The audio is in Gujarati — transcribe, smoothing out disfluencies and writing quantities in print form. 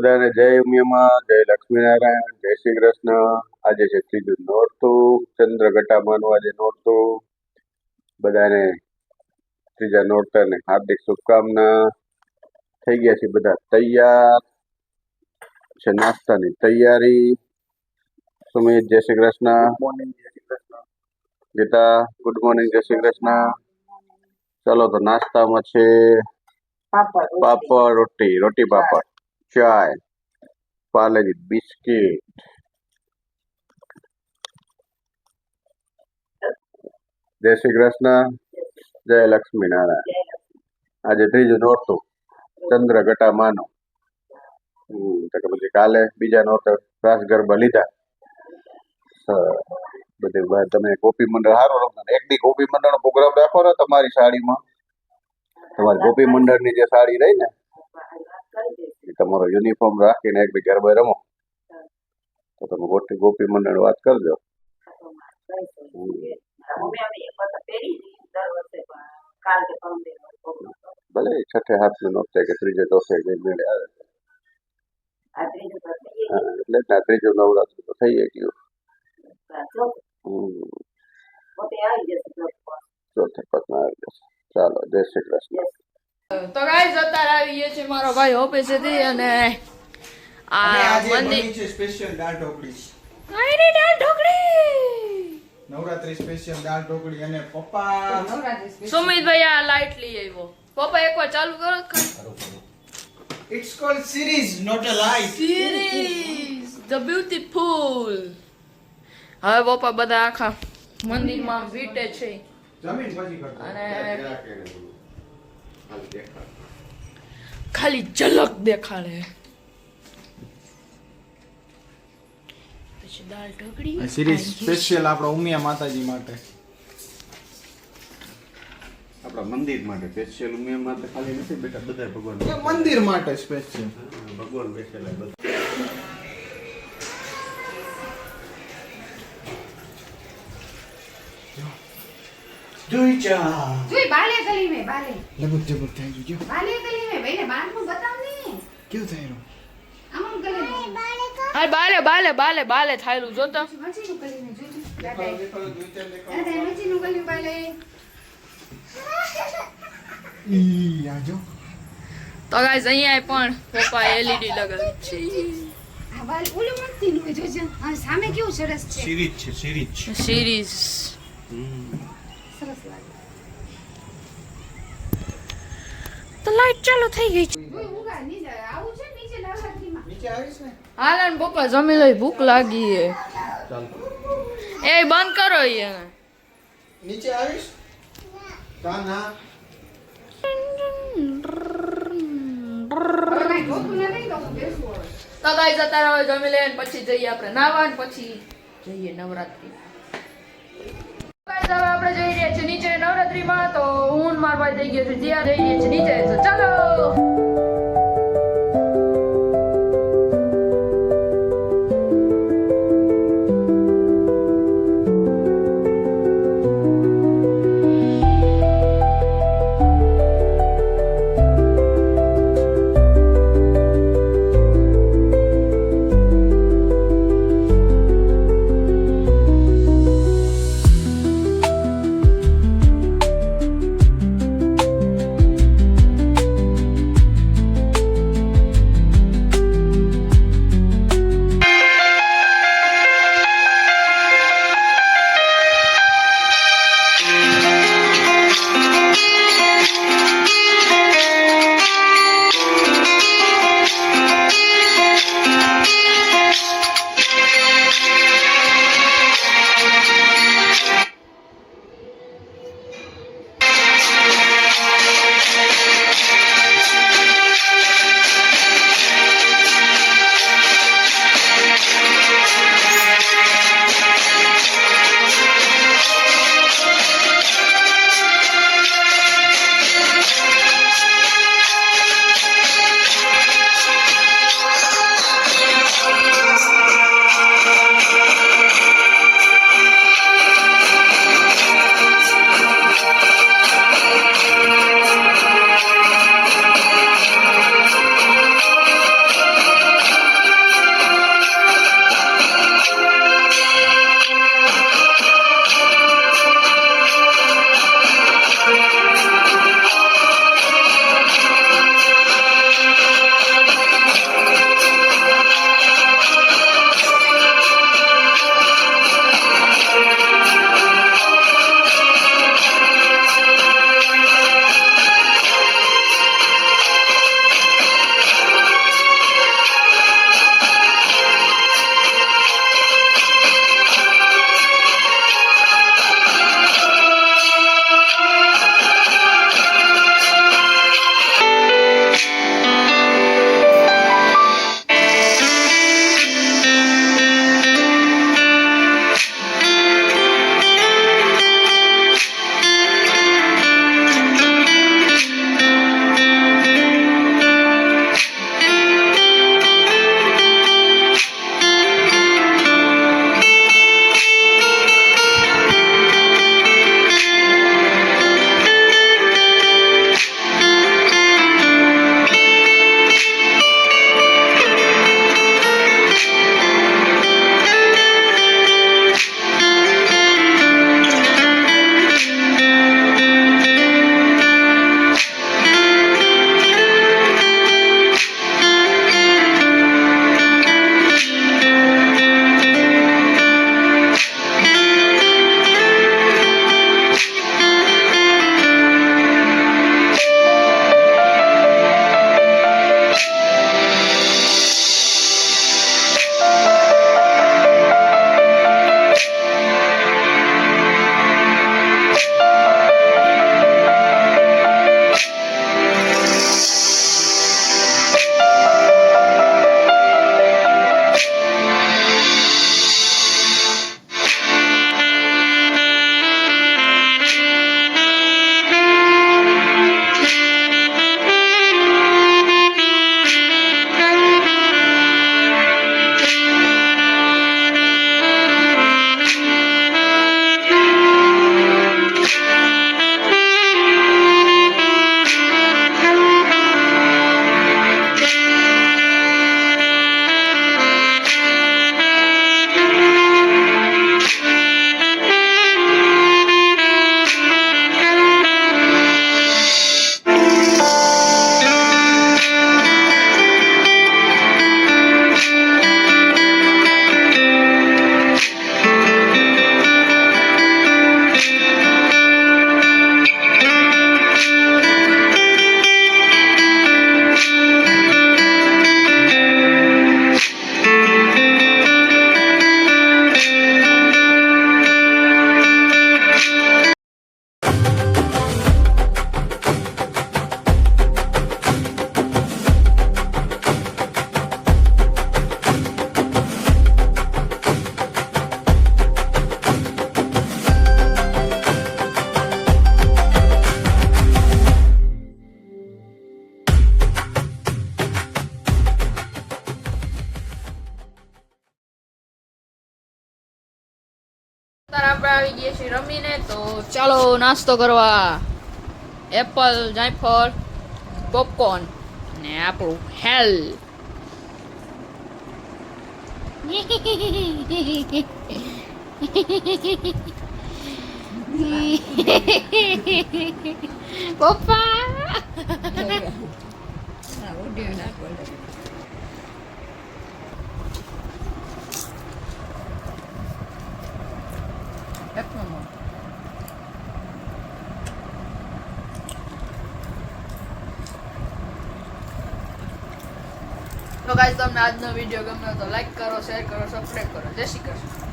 બધાને જય ઉમિયામાં, જય લક્ષ્મીનારાયણ, જય શ્રી કૃષ્ણ. આજે છે ત્રીજું નોરતું, ચંદ્રઘટામાંનું આજે નોરતું. બધાને ત્રીજા નોરતાને હાર્દિક શુભકામના. થઈ ગયા છે બધા તૈયાર છે, નાસ્તાની તૈયારી. સુમિત જય શ્રી કૃષ્ણ. મોર્નિંગ જય શ્રી કૃષ્ણ. ગીતા ગુડ મોર્નિંગ જય શ્રી કૃષ્ણ. ચલો તો નાસ્તામાં છે પાપડ, રોટી પાપડ, ચાય, પાર્લેજી બિસ્કિટ. જય શ્રી કૃષ્ણ, જય લક્ષ્મીનારાયણ. આજે ત્રીજું નોરતું ચંદ્રઘટા માનું. પછી કાલે બીજા નોરતે રાસ ગરબા લીધા. બધે તમે ગોપી મંડળ સારું રમતા. એક દી ગોપી મંડળ નો પ્રોગ્રામ રાખો ને તમારી સાડીમાં. તમારી ગોપી મંડળ ની જે સાડી રહી ને, તમારો યુનિફોર્મ રાખીને એક બી ગરબા રમો તો તમે ગોપી મંડળ વાત કરજો. ભલે છઠે હાથ નું નોરતે કે ત્રીજે ચોથે જે મેળે આવે એટલે જ ના ત્રીજું નવરાત્રી તો થઈ ગયું. ચોથે પદમાં આવી જશે. ચાલો જય શ્રી કૃષ્ણ. તો ગાઈસ અત્યારે આવી ગયો છે મારો ભાઈ ઓફિસેથી અને આ મંદિર છે સ્પેશિયલ દાળ ઢોકળી. આઈની દાળ ઢોકળી નવરાત્રી સ્પેશિયલ દાળ ઢોકળી અને પપ્પા સુમિતભાઈ આ લાઈટ લઈ આવ્યો. પપ્પા એકવાર ચાલુ કરો ખાલી. It's called series not a light. Series the beautiful. હવે પપ્પા બધા આખા મંદિરમાં વીટે છે જમીન પછી કરતો અને ખાલી ઝલક દેખાડે. પછી દાળ ઢોકળી સિરીઝ સ્પેશિયલ આપણા ઉમિયા માતાજી માટે, આપણા મંદિર માટે સ્પેશિયલ ઉમિયા માટે ખાલી નથી બેટા, બધા ભગવાન મંદિર માટે સ્પેશિયલ. ભગવાન બેસેલા બધા. જોઈ ચા જોઈ બાલે ગલી મે બાલે લગત જબર થઈ ગયો. બાલે ગલી મે બેને બાર નું બતાવ ને કેવું થઈ રહ્યું? આમ ગલી બાલે હા બાલે બાલે થાયલું જોતો. મચી નું ગલી મે જોઈ દેખાડો દેખાડો જોઈ ચા દેખાડો. અરે મચી નું ગલી બાલે ઈ આજો તો ગાઈસ અહીંયા પણ પપ્પા એલઈડી લગાવી છે. આ બાલ ઓલું મતી નું જોજે. આ સામે કેવું સરસ છે. સિરીઝ છે સિરીઝ. સિરીઝ સરસ લાગે. તો લાઈટ ચાલુ થઈ ગઈ છે. જોઈ ઉગા નીચે આવું છે નીચે નવરાત્રી માં. નીચે આવીશ ને? હાલન પપ્પા જમી લઈ, ભૂખ લાગી હે. એ બંધ કરો એ. નીચે આવીશ? કા ના કઈ ગોતું નથી તો હું બેસું હવે. તો ગાઈસ અત્યારે હવે જમી લઈને પછી જઈએ આપણે નાવા ને પછી જઈએ નવરાત્રી. ગાઈસ હવે આપણે જઈ રહ્યા છીએ નીચે નવરાત્રીમાં. તો હું ને મારા ભાઈ થઈ ગયો છે જ્યાં જઈ રહ્યા છીએ નીચે. તો ચાલો. ગયા છીએ રમીને, તો ચાલો નાસ્તો કરવા. એપલ, જાયફળ, પોપકોર્ન ને આપણું હેલ. પપ્પા તો ગાઈસ તમને આજનો વિડીયો ગમ્યો તો લાઈક કરો, શેર કરો, સબસ્ક્રાઇબ કરો. જય શ્રી કૃષ્ણ.